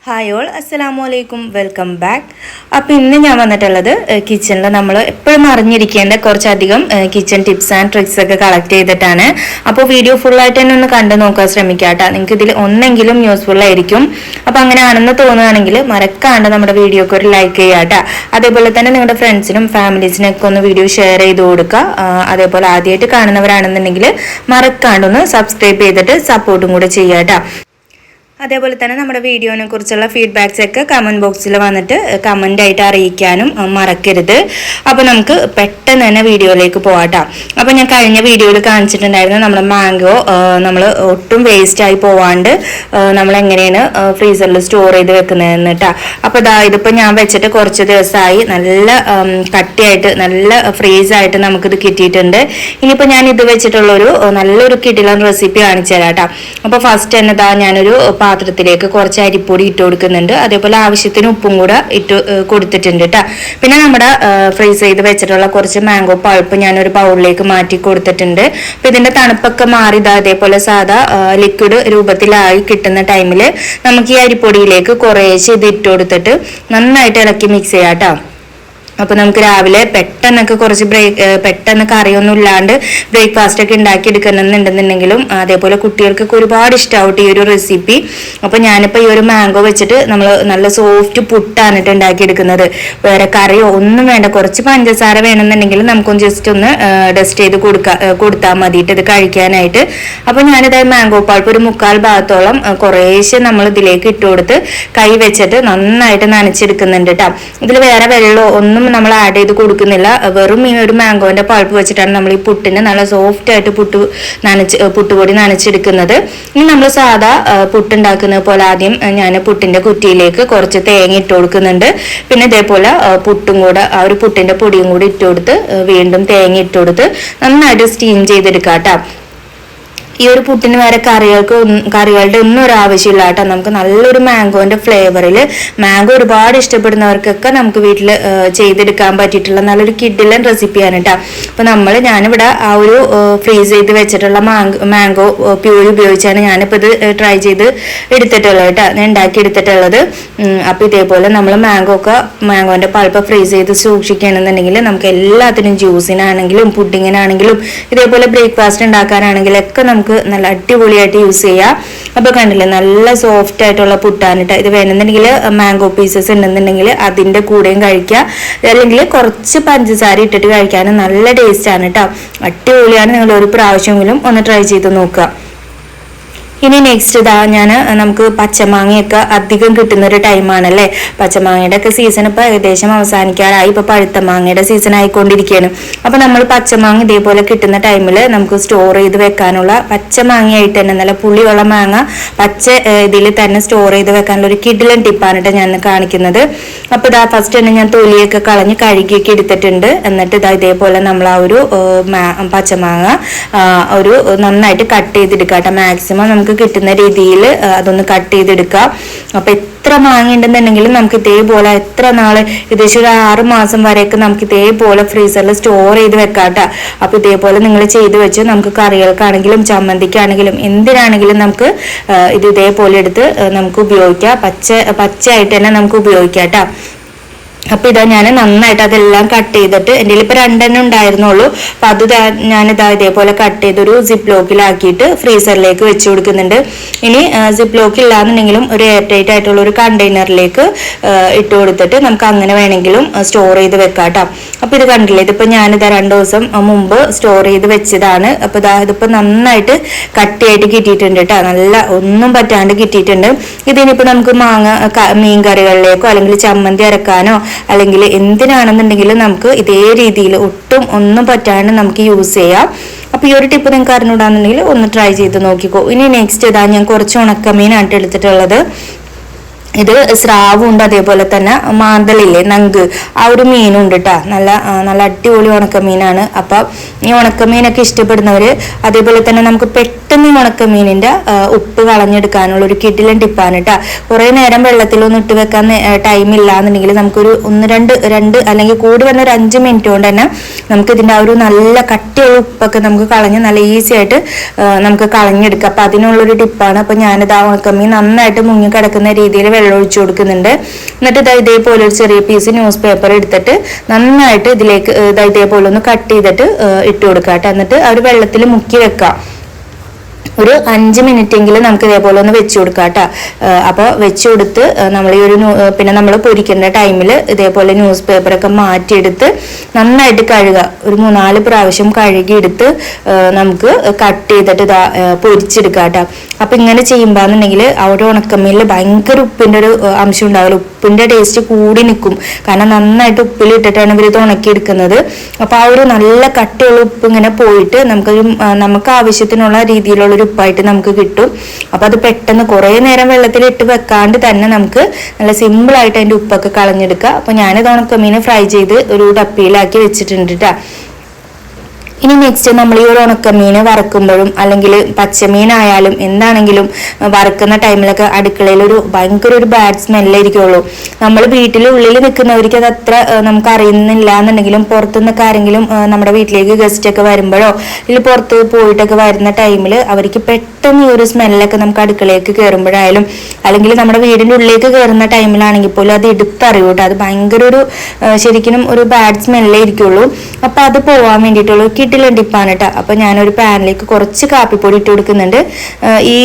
Hi all, അസ്സലാമു അലൈക്കും, welcome back. അപ്പോൾ ഇന്ന് ഞാൻ വന്നിട്ടുള്ളത് കിച്ചണിൽ നമ്മൾ എപ്പോഴും അറിഞ്ഞിരിക്കേണ്ട കുറച്ചധികം കിച്ചൺ ടിപ്സ് ആൻഡ് ട്രിക്സ് ഒക്കെ കളക്ട് ചെയ്തിട്ടാണ്. അപ്പോൾ വീഡിയോ ഫുള്ളായിട്ട് തന്നെ ഒന്ന് കണ്ടു നോക്കാൻ ശ്രമിക്കുക കേട്ടോ. നിങ്ങൾക്ക് ഇതിൽ ഒന്നെങ്കിലും യൂസ്ഫുൾ ആയിരിക്കും. അപ്പോൾ അങ്ങനെയാണെന്ന് തോന്നുകയാണെങ്കിൽ മറക്കാണ്ട് നമ്മുടെ വീഡിയോക്ക് ഒരു ലൈക്ക് ചെയ്യുക കേട്ടോ. അതേപോലെ തന്നെ നിങ്ങളുടെ ഫ്രണ്ട്സിനും ഫാമിലീസിനൊക്കെ ഒന്ന് വീഡിയോ ഷെയർ ചെയ്ത് കൊടുക്കുക. അതേപോലെ ആദ്യമായിട്ട് കാണുന്നവരാണെന്നുണ്ടെങ്കിൽ മറക്കാണ്ടൊന്ന് സബ്സ്ക്രൈബ് ചെയ്തിട്ട് സപ്പോർട്ടും കൂടെ ചെയ്യുക കേട്ടോ. അതേപോലെ തന്നെ നമ്മുടെ വീഡിയോനെ കുറിച്ചുള്ള ഫീഡ്ബാക്സ് ഒക്കെ കമൻറ്റ് ബോക്സിൽ വന്നിട്ട് കമൻ്റായിട്ട് അറിയിക്കാനും മറക്കരുത്. അപ്പോൾ നമുക്ക് പെട്ടെന്ന് തന്നെ വീഡിയോയിലേക്ക് പോകാട്ടോ. അപ്പോൾ ഞാൻ കഴിഞ്ഞ വീഡിയോയിൽ കാണിച്ചിട്ടുണ്ടായിരുന്നു നമ്മുടെ മാംഗോ നമ്മൾ ഒട്ടും വേസ്റ്റായി പോവാണ്ട് നമ്മൾ എങ്ങനെയാണ് ഫ്രീസറിൽ സ്റ്റോർ ചെയ്ത് വെക്കുന്നതെന്ന് കേട്ടോ. അപ്പോൾ ഇതിപ്പോൾ ഞാൻ വെച്ചിട്ട് കുറച്ച് ദിവസമായി നല്ല കട്ടിയായിട്ട് നല്ല ഫ്രീസായിട്ട് നമുക്കിത് കിട്ടിയിട്ടുണ്ട്. ഇനിയിപ്പോൾ ഞാൻ ഇത് വെച്ചിട്ടുള്ളൊരു നല്ലൊരു കിടിലൻ റെസിപ്പി കാണിച്ചു തരാം കേട്ടോ. അപ്പോൾ ഫസ്റ്റ് തന്നെ ഞാനൊരു പാത്രത്തിലേക്ക് കുറച്ച് അരിപ്പൊടി ഇട്ട് കൊടുക്കുന്നുണ്ട്. അതേപോലെ ആവശ്യത്തിന് ഉപ്പും കൂടെ ഇട്ട് കൊടുത്തിട്ടുണ്ട് കേട്ടോ. പിന്നെ നമ്മുടെ ഫ്രീസ് ചെയ്ത് വെച്ചിട്ടുള്ള കുറച്ച് മാംഗോ പൾപ്പ് ഞാനൊരു ബൗളിലേക്ക് മാറ്റി കൊടുത്തിട്ടുണ്ട്. അപ്പൊ ഇതിന്റെ തണുപ്പൊക്കെ മാറി അതേപോലെ സാധാ ലിക്വിഡ് രൂപത്തിലായി കിട്ടുന്ന ടൈമിൽ നമുക്ക് ഈ അരിപ്പൊടിയിലേക്ക് കുറേശ്ശെ ഇത് ഇട്ട് കൊടുത്തിട്ട് നന്നായിട്ട് ഇളക്കി മിക്സ് ചെയ്യാം കേട്ടോ. അപ്പോൾ നമുക്ക് രാവിലെ പെട്ടെന്നൊക്കെ കുറച്ച് പെട്ടെന്ന് കറിയൊന്നും ഇല്ലാണ്ട് ബ്രേക്ക്ഫാസ്റ്റ് ഒക്കെ ഉണ്ടാക്കി എടുക്കണമെന്നുണ്ടെന്നുണ്ടെങ്കിലും അതേപോലെ കുട്ടികൾക്കൊക്കെ ഒരുപാട് ഇഷ്ടമാവും ഈ ഒരു റെസിപ്പി. അപ്പോൾ ഞാനിപ്പോൾ ഈ ഒരു മാംഗോ വെച്ചിട്ട് നമ്മൾ നല്ല സോഫ്റ്റ് പുട്ടാണ് ഉണ്ടാക്കി എടുക്കുന്നത്. വേറെ കറിയോ ഒന്നും വേണ്ട, കുറച്ച് പഞ്ചസാര വേണമെന്നുണ്ടെങ്കിൽ നമുക്കൊന്ന് ജസ്റ്റ് ഒന്ന് ഡസ്റ്റ് ചെയ്ത് കൊടുത്താൽ മതിയിട്ട് ഇത് കഴിക്കാനായിട്ട്. അപ്പോൾ ഞാനിത് മാംഗോ പൾപ്പ് ഒരു 3/4 ഭാഗത്തോളം കുറേശ്ശെ നമ്മൾ ഇതിലേക്ക് ഇട്ട് കൊടുത്ത് കൈ വെച്ചിട്ട് നന്നായിട്ട് നനച്ചെടുക്കുന്നുണ്ട് കേട്ടോ. ഇതിൽ വേറെ വെള്ളമോ ഒന്നും നമ്മൾ ആഡ് ചെയ്ത് കൊടുക്കുന്നില്ല. വെറും ഈ ഒരു മാംഗോന്റെ പൾപ്പ് വെച്ചിട്ടാണ് നമ്മൾ ഈ പുട്ടിന് നല്ല സോഫ്റ്റ് ആയിട്ട് പുട്ടുപൊടി നനച്ചെടുക്കുന്നത്. ഇനി നമ്മൾ സാധാ പുട്ടുണ്ടാക്കുന്നത് പോലെ ആദ്യം ഞാൻ പുട്ടിന്റെ കുറ്റിയിലേക്ക് കുറച്ച് തേങ്ങ ഇട്ട് കൊടുക്കുന്നുണ്ട്. പിന്നെ ഇതേപോലെ പുട്ടും കൂടെ ആ ഒരു പുട്ടിന്റെ പൊടിയും കൂടി ഇട്ട് കൊടുത്ത് വീണ്ടും തേങ്ങ ഇട്ട് കൊടുത്ത് നന്നായിട്ട് സ്റ്റീം ചെയ്തെടുക്കാം കേട്ടോ. ഈ ഒരു പുട്ടിന് വേറെ കറികളുടെ ഒന്നും ഒരു ആവശ്യമില്ല കേട്ടോ. നമുക്ക് നല്ലൊരു മാംഗോന്റെ ഫ്ലേവറിൽ മാംഗോ ഒരുപാട് ഇഷ്ടപ്പെടുന്നവർക്കൊക്കെ നമുക്ക് വീട്ടിൽ ചെയ്തെടുക്കാൻ പറ്റിയിട്ടുള്ള നല്ലൊരു കിഡിലൻ റെസിപ്പിയാണ് കേട്ടോ. അപ്പൊ ഞാനിവിടെ ആ ഒരു ഫ്രീസ് ചെയ്ത് വെച്ചിട്ടുള്ള മാംഗോ പ്യൂരി ഉപയോഗിച്ചാണ് ഞാനിപ്പോൾ ഇത് ട്രൈ ചെയ്ത് എടുത്തിട്ടുള്ളത് കേട്ടോ, ഞാൻ ഉണ്ടാക്കി എടുത്തിട്ടുള്ളത്. അപ്പൊ ഇതേപോലെ നമ്മൾ മാംഗോന്റെ പൾപ്പ് ഫ്രീസ് ചെയ്ത് സൂക്ഷിക്കുകയാണെന്നുണ്ടെങ്കിൽ നമുക്ക് എല്ലാത്തിനും ജ്യൂസിനാണെങ്കിലും പുഡിങ്ങിനാണെങ്കിലും ഇതേപോലെ ബ്രേക്ക്ഫാസ്റ്റ് ഉണ്ടാക്കാനാണെങ്കിലൊക്കെ നമുക്ക് നല്ല അടിപൊളിയായിട്ട് യൂസ് ചെയ്യാം. അപ്പൊ കണ്ടില്ലേ, നല്ല സോഫ്റ്റ് ആയിട്ടുള്ള പുട്ടാനിട്ട് ഇത് വേണമെന്നുണ്ടെങ്കിൽ മാംഗോ പീസസ് ഉണ്ടെന്നുണ്ടെങ്കിൽ അതിന്റെ കൂടെയും കഴിക്കുക, അല്ലെങ്കിൽ കുറച്ച് പഞ്ചസാര ഇട്ടിട്ട് കഴിക്കാനും നല്ല ടേസ്റ്റ് ആണ് കേട്ടോ. അടിപൊളിയാണ്. നിങ്ങൾ ഒരു പ്രാവശ്യമെങ്കിലും ഒന്ന് ട്രൈ ചെയ്ത് നോക്കുക. ഇനി നെക്സ്റ്റ് നമുക്ക് പച്ചമാങ്ങയൊക്കെ അധികം കിട്ടുന്ന ഒരു ടൈമാണല്ലേ. പച്ചമാങ്ങയുടെ ഒക്കെ സീസൺ ഇപ്പൊ ഏകദേശം അവസാനിക്കാറായി. ഇപ്പൊ പഴുത്ത മാങ്ങയുടെ സീസൺ ആയിക്കൊണ്ടിരിക്കുകയാണ്. അപ്പൊ നമ്മൾ പച്ചമാങ്ങ ഇതേപോലെ കിട്ടുന്ന ടൈമിൽ നമുക്ക് സ്റ്റോർ ചെയ്ത് വെക്കാനുള്ള പച്ചമാങ്ങയായിട്ട് തന്നെ നല്ല പുളിയുള്ള മാങ്ങ പച്ച ഇതിൽ തന്നെ സ്റ്റോർ ചെയ്ത് വെക്കാനുള്ള ഒരു കിഡിലൻ ടിപ്പാണ് കേട്ടോ ഞാൻ കാണിക്കുന്നത്. അപ്പൊ ഫസ്റ്റ് തന്നെ ഞാൻ തൊലിയൊക്കെ കളഞ്ഞ് കഴുകിയൊക്കെ എടുത്തിട്ടുണ്ട്. എന്നിട്ട് ഇതേപോലെ നമ്മൾ ആ ഒരു പച്ചമാങ്ങ ഒരു നന്നായിട്ട് കട്ട് ചെയ്തെടുക്കാം കേട്ടോ. മാക്സിമം നമുക്ക് കിട്ടുന്ന രീതിയിൽ അതൊന്ന് കട്ട് ചെയ്തെടുക്കാം. അപ്പൊ എത്ര മാങ്ങ ഉണ്ടെന്നുണ്ടെങ്കിലും നമുക്ക് ഇതേപോലെ എത്ര നാള് ഏകദേശം ഒരു 6 മാസം വരെയൊക്കെ നമുക്ക് ഇതേപോലെ ഫ്രീസറിൽ സ്റ്റോർ ചെയ്ത് വെക്കാട്ടോ. അപ്പൊ ഇതേപോലെ നിങ്ങൾ ചെയ്ത് വെച്ച് നമുക്ക് കറികൾക്കാണെങ്കിലും ചമ്മന്തിക്കാണെങ്കിലും എന്തിനാണെങ്കിലും നമുക്ക് ഇതേപോലെ എടുത്ത് നമുക്ക് ഉപയോഗിക്കാം. പച്ചയായിട്ട് തന്നെ നമുക്ക് ഉപയോഗിക്കാം കേട്ടോ. അപ്പൊ ഞാൻ നന്നായിട്ട് അതെല്ലാം കട്ട് ചെയ്തിട്ട് എൻ്റെ ഇപ്പൊ 2 ഉണ്ടായിരുന്നുള്ളൂ. അപ്പൊ അത് ഇതേപോലെ കട്ട് ചെയ്ത് ഒരു സിപ്പ് ലോക്കിലാക്കിയിട്ട് ഫ്രീസറിലേക്ക് വെച്ച് കൊടുക്കുന്നുണ്ട്. ഇനി സിപ്പ് ലോക്ക് ഇല്ലാന്നുണ്ടെങ്കിലും ഒരു എയർ ടൈറ്റ് ആയിട്ടുള്ള ഒരു കണ്ടെയ്നറിലേക്ക് ഇട്ട് കൊടുത്തിട്ട് നമുക്ക് അങ്ങനെ വേണമെങ്കിലും സ്റ്റോർ ചെയ്ത് വെക്കാം കേട്ടോ. അപ്പൊ ഇത് കണ്ടില്ലേ, ഇതിപ്പോ ഞാനിതാ 2 ദിവസം മുമ്പ് സ്റ്റോർ ചെയ്ത് വെച്ചതാണ്. അപ്പൊ ഇതിപ്പോ നന്നായിട്ട് കട്ടിയായിട്ട് കിട്ടിയിട്ടുണ്ട് കേട്ടോ. നല്ല ഒന്നും പറ്റാണ്ട് കിട്ടിയിട്ടുണ്ട്. ഇതിനിപ്പോ നമുക്ക് മീൻ കറികളിലേക്കോ അല്ലെങ്കിൽ ചമ്മന്തി അരക്കാനോ അല്ലെങ്കിൽ എന്തിനാണെന്നുണ്ടെങ്കിലും നമുക്ക് ഇതേ രീതിയിൽ ഒട്ടും ഒന്നും പറ്റാണ്ട് നമുക്ക് യൂസ് ചെയ്യാം. അപ്പൊ ഈ ഒരു ടിപ്പ് നിങ്ങൾക്ക് അറിഞ്ഞൂടാന്നുണ്ടെങ്കിൽ ഒന്ന് ട്രൈ ചെയ്ത് നോക്കിക്കോ. ഇനി നെക്സ്റ്റ് ഞാൻ കുറച്ച് ഉണക്കമീനായിട്ട് എടുത്തിട്ടുള്ളത്. ഇത് സ്രാവുണ്ട്, അതേപോലെ തന്നെ മാന്തളില്ലേ നങ്ക്, ആ ഒരു മീനുണ്ട് കേട്ടോ. നല്ല അടിപൊളി ഉണക്കമീനാണ്. അപ്പൊ ഈ ഉണക്കമീനൊക്കെ ഇഷ്ടപ്പെടുന്നവര് അതേപോലെ തന്നെ നമുക്ക് പെട്ടെന്ന് ഈ ഉണക്കമീനിന്റെ ഉപ്പ് കളഞ്ഞെടുക്കാനുള്ള ഒരു കിഡിലൻ ടിപ്പാണ് കേട്ടോ. കുറെ നേരം വെള്ളത്തിലൊന്നും ഇട്ട് വെക്കാൻ ടൈം ഇല്ലാന്നുണ്ടെങ്കിൽ നമുക്കൊരു 1-2 അല്ലെങ്കിൽ കൂടി വന്ന ഒരു 5 മിനിറ്റ് കൊണ്ട് തന്നെ നമുക്ക് ഇതിന്റെ ആ ഒരു നല്ല കട്ടിയുള്ള ഉപ്പൊക്കെ നമുക്ക് കളഞ്ഞ് നല്ല ഈസി ആയിട്ട് നമുക്ക് കളഞ്ഞെടുക്കാം. അപ്പൊ അതിനുള്ളൊരു ടിപ്പാണ്. അപ്പൊ ഞാനിത് ആ ഉണക്കമീൻ നന്നായിട്ട് മുങ്ങി കിടക്കുന്ന രീതിയിൽ വെള്ളം ഒഴിച്ചു കൊടുക്കുന്നുണ്ട്. എന്നിട്ട് ഇതേപോലെ ഒരു ചെറിയ പീസ് ന്യൂസ് പേപ്പർ എടുത്തിട്ട് നന്നായിട്ട് ഇതിലേക്ക് ഇതേപോലെ ഒന്ന് കട്ട് ചെയ്തിട്ട് ഇട്ട് കൊടുക്കാം കേട്ടോ. എന്നിട്ട് ആ ഒരു വെള്ളത്തിൽ മുക്കി വെക്കാം. ഒരു 5 മിനിറ്റെങ്കിലും നമുക്ക് ഇതേപോലെ ഒന്ന് വെച്ച് കൊടുക്കാം കേട്ടോ. അപ്പോൾ വെച്ച് കൊടുത്ത് നമ്മൾ ഈ ഒരു പിന്നെ നമ്മൾ പൊരിക്കേണ്ട ടൈമിൽ ഇതേപോലെ ന്യൂസ് പേപ്പറൊക്കെ മാറ്റിയെടുത്ത് നന്നായിട്ട് കഴുകുക. ഒരു 3-4 പ്രാവശ്യം കഴുകിയെടുത്ത് നമുക്ക് കട്ട് ചെയ്തിട്ട് പൊരിച്ചെടുക്കാം കേട്ടോ. അപ്പം ഇങ്ങനെ ചെയ്യുമ്പോഴെന്നുണ്ടെങ്കിൽ അവിടെ ഉണക്കമീനിൽ ഭയങ്കര ഉപ്പിൻ്റെ ഒരു അംശം ഉണ്ടാവില്ല. ഉപ്പിൻ്റെ ടേസ്റ്റ് കൂടി നിൽക്കും. കാരണം നന്നായിട്ട് ഉപ്പിലിട്ടിട്ടാണ് ഇവർ ഇത് ഉണക്കിയെടുക്കുന്നത്. അപ്പോൾ ആ ഒരു നല്ല കട്ടിയുള്ള ഉപ്പ് ഇങ്ങനെ പോയിട്ട് നമുക്ക് ആവശ്യത്തിനുള്ള രീതിയിലുള്ളൊരു ഉപ്പായിട്ട് നമുക്ക് കിട്ടും. അപ്പോൾ അത് പെട്ടെന്ന് കുറേ നേരം വെള്ളത്തിലിട്ട് വെക്കാണ്ട് തന്നെ നമുക്ക് നല്ല സിമ്പിളായിട്ട് അതിൻ്റെ ഉപ്പൊക്കെ കളഞ്ഞെടുക്കുക. അപ്പോൾ ഞാനിത് ഉണക്കമീൻ ഫ്രൈ ചെയ്ത് ഒരു ഡപ്പിയിലാക്കി വെച്ചിട്ടുണ്ട് കേട്ടോ. ഇനി നെക്സ്റ്റ് നമ്മൾ ഈ ഒരു ഉണക്കമീൻ വറക്കുമ്പോഴും അല്ലെങ്കിൽ പച്ചമീനായാലും എന്താണെങ്കിലും വറക്കുന്ന ടൈമിലൊക്കെ അടുക്കളയിൽ ഭയങ്കര ഒരു ബാഡ് സ്മെല്ലായിരിക്കുള്ളൂ. നമ്മൾ വീട്ടിലുള്ളിൽ നിൽക്കുന്നവർക്ക് അത് അത്ര നമുക്ക് അറിയുന്നില്ല എന്നുണ്ടെങ്കിലും പുറത്തുനിന്നൊക്കെ ആരെങ്കിലും നമ്മുടെ വീട്ടിലേക്ക് ഗസ്റ്റ് ഒക്കെ വരുമ്പോഴോ അല്ലെങ്കിൽ പുറത്ത് പോയിട്ടൊക്കെ വരുന്ന ടൈമിൽ അവർക്ക് പെട്ടെന്ന് ഈ ഒരു സ്മെല്ലൊക്കെ നമുക്ക് അടുക്കളയിലേക്ക് കയറുമ്പോഴായാലും അല്ലെങ്കിൽ നമ്മുടെ വീടിൻ്റെ ഉള്ളിലേക്ക് കയറുന്ന ടൈമിലാണെങ്കിൽ പോലും അത് എടുത്തറിയൂട്ടോ. അത് ഭയങ്കര ശരിക്കും ഒരു ബാഡ് സ്മെല്ലായിരിക്കുള്ളൂ. അപ്പം അത് പോവാൻ വേണ്ടിയിട്ടുള്ള ടിപ്പാണ് കേട്ടോ. അപ്പൊ ഞാനൊരു പാനിലേക്ക് കുറച്ച് കാപ്പിപ്പൊടി ഇട്ട് കൊടുക്കുന്നുണ്ട്. ഈ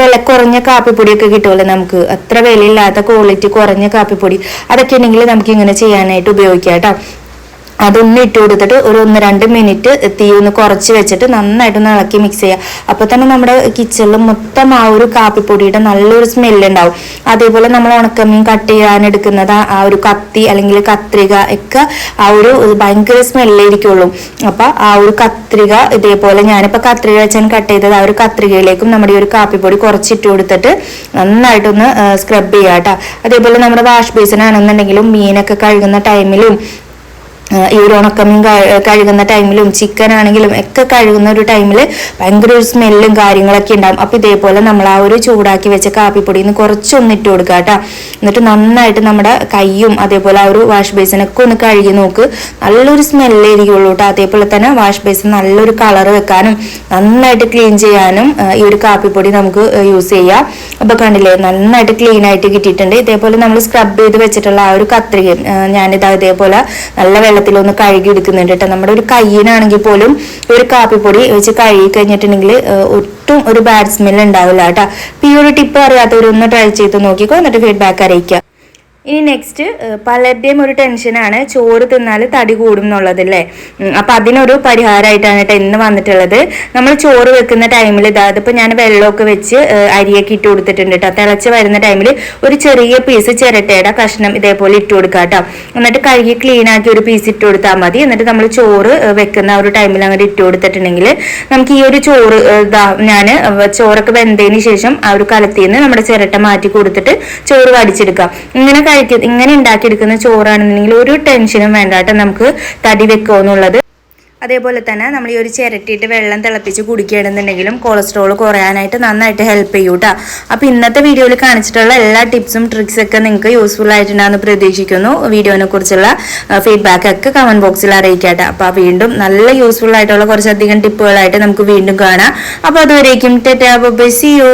വില കുറഞ്ഞ കാപ്പിപ്പൊടിയൊക്കെ കിട്ടുമല്ലോ നമുക്ക്, അത്ര വിലയില്ലാത്ത ക്വാളിറ്റി കുറഞ്ഞ കാപ്പിപ്പൊടി, അതൊക്കെ ഉണ്ടെങ്കിൽ നമുക്ക് ഇങ്ങനെ ചെയ്യാനായിട്ട് ഉപയോഗിക്കാം കേട്ടോ. അതൊന്ന് ഇട്ട് കൊടുത്തിട്ട് ഒരു 1-2 മിനിറ്റ് തീ ഒന്ന് കുറച്ച് വെച്ചിട്ട് നന്നായിട്ടൊന്ന് ഇളക്കി മിക്സ് ചെയ്യുക. അപ്പോൾ തന്നെ നമ്മുടെ കിച്ചണിൽ മൊത്തം ആ ഒരു കാപ്പിപ്പൊടിയുടെ നല്ലൊരു സ്മെല്ല് ഉണ്ടാവും. അതേപോലെ നമ്മൾ ഉണക്കമീൻ കട്ട് ചെയ്യാൻ എടുക്കുന്നത് ആ ഒരു കത്തി അല്ലെങ്കിൽ കത്രിക ഒക്കെ ആ ഒരു ഭയങ്കര സ്മെല്ലായിരിക്കുള്ളൂ. അപ്പം ആ ഒരു കത്രിക ഇതേപോലെ ഞാനിപ്പോൾ കത്രിക വെച്ചാണ് കട്ട് ചെയ്തത്. ആ ഒരു കത്രികയിലേക്കും നമ്മുടെ ഈ ഒരു കാപ്പിപ്പൊടി കുറച്ചിട്ട് കൊടുത്തിട്ട് നന്നായിട്ടൊന്ന് സ്ക്രബ് ചെയ്യുക കേട്ടോ. അതേപോലെ നമ്മുടെ വാഷ് ബേസിനാണെന്നുണ്ടെങ്കിലും മീനൊക്കെ കഴുകുന്ന ടൈമിലും ഈ ഒരു ഉണക്കമീൻ കഴുകുന്ന ടൈമിലും ചിക്കൻ ആണെങ്കിലും ഒക്കെ കഴുകുന്ന ഒരു ടൈമിൽ ഭയങ്കര ഒരു സ്മെല്ലും കാര്യങ്ങളൊക്കെ ഉണ്ടാവും. അപ്പം ഇതേപോലെ നമ്മൾ ആ ഒരു ചൂടാക്കി വെച്ച കാപ്പിപ്പൊടിയിൽ നിന്ന് കുറച്ചൊന്ന് ഇട്ട് കൊടുക്കുക കേട്ടോ. എന്നിട്ട് നന്നായിട്ട് നമ്മുടെ കൈയും അതേപോലെ ആ ഒരു വാഷ് ബേസിനൊക്കെ ഒന്ന് കഴുകി നോക്ക്. നല്ലൊരു സ്മെല്ലായിരിക്കുള്ളൂ കേട്ടോ. അതേപോലെ തന്നെ വാഷ് ബേസിൻ നല്ലൊരു കളർ വെക്കാനും നന്നായിട്ട് ക്ലീൻ ചെയ്യാനും ഈ ഒരു കാപ്പിപ്പൊടി നമുക്ക് യൂസ് ചെയ്യാം. അപ്പോൾ കണ്ടില്ലേ നന്നായിട്ട് ക്ലീൻ ആയിട്ട് കിട്ടിയിട്ടുണ്ട്. ഇതേപോലെ നമ്മൾ സ്ക്രബ് ചെയ്ത് വെച്ചിട്ടുള്ള ആ ഒരു കത്രികയും ഞാനിതാ ഇതേപോലെ നല്ല വെള്ളത്തിലൊന്ന് കഴുകി എടുക്കുന്നുണ്ട് കേട്ടോ. നമ്മുടെ ഒരു കയ്യിനാണെങ്കിൽ പോലും ഒരു കാപ്പിപ്പൊടി വെച്ച് കഴുകി കഴിഞ്ഞിട്ടുണ്ടെങ്കിൽ ഒട്ടും ഒരു ബാഡ് സ്മെൽ ഉണ്ടാവില്ല കേട്ടോ. ഈ ഒരു ടിപ്പ് അറിയാത്തവരൊന്ന് ട്രൈ ചെയ്ത് നോക്കിക്കോ, എന്നിട്ട് ഫീഡ്ബാക്ക് അറിയിക്കുക. ഇനി നെക്സ്റ്റ് പലരുടെയും ഒരു ടെൻഷനാണ് ചോറ് തിന്നാൽ തടി കൂടും എന്നുള്ളതല്ലേ. അപ്പം അതിനൊരു പരിഹാരമായിട്ടാണ് കേട്ടോ ഇന്ന് വന്നിട്ടുള്ളത്. നമ്മൾ ചോറ് വെക്കുന്ന ടൈമിൽ ഇതിപ്പോൾ ഞാൻ വെള്ളമൊക്കെ വെച്ച് അരിയൊക്കെ ഇട്ട് കൊടുത്തിട്ടുണ്ട് കേട്ടോ. തിളച്ച് വരുന്ന ടൈമിൽ ഒരു ചെറിയ പീസ് ചിരട്ടയുടെ കഷ്ണം ഇതേപോലെ ഇട്ട് കൊടുക്കുക കേട്ടോ. എന്നിട്ട് കഴുകി ക്ലീൻ ആക്കി ഒരു പീസ് ഇട്ട് കൊടുത്താൽ മതി. എന്നിട്ട് നമ്മൾ ചോറ് വെക്കുന്ന ഒരു ടൈമിൽ അങ്ങനെ ഇട്ട് കൊടുത്തിട്ടുണ്ടെങ്കിൽ നമുക്ക് ഈ ഒരു ചോറ് ഞാൻ ചോറൊക്കെ വെന്തതിന് ശേഷം ആ ഒരു കലത്തിൽ നിന്ന് നമ്മുടെ ചിരട്ട മാറ്റി കൊടുത്തിട്ട് ചോറ് വടിച്ചെടുക്കാം. ഇങ്ങനെ ഉണ്ടാക്കിയെടുക്കുന്ന ചോറാണെന്നുണ്ടെങ്കിൽ ഒരു ടെൻഷനും വേണ്ട കേട്ടോ, നമുക്ക് തടി വെക്കുമെന്നുള്ളത്. അതേപോലെ തന്നെ നമ്മൾ ഈ ഒരു ചിരട്ടിയിട്ട് വെള്ളം തിളപ്പിച്ച് കുടിക്കുകയാണെന്നുണ്ടെങ്കിലും കൊളസ്ട്രോൾ കുറയാനായിട്ട് നന്നായിട്ട് ഹെൽപ്പ് ചെയ്യും കേട്ടോ. അപ്പോൾ ഇന്നത്തെ വീഡിയോയിൽ കാണിച്ചിട്ടുള്ള എല്ലാ ടിപ്സും ട്രിക്സൊക്കെ നിങ്ങൾക്ക് യൂസ്ഫുൾ ആയിട്ടുണ്ടാകുമെന്ന് പ്രതീക്ഷിക്കുന്നു. വീഡിയോനെ കുറിച്ചുള്ള ഫീഡ്ബാക്ക് ഒക്കെ കമന്റ് ബോക്സിൽ അറിയിക്കാട്ടെ. അപ്പോൾ വീണ്ടും നല്ല യൂസ്ഫുൾ ആയിട്ടുള്ള കുറച്ചധികം ടിപ്പുകളായിട്ട് നമുക്ക് വീണ്ടും കാണാം. അപ്പോൾ അതുവരേക്കും tata bye bye, see U.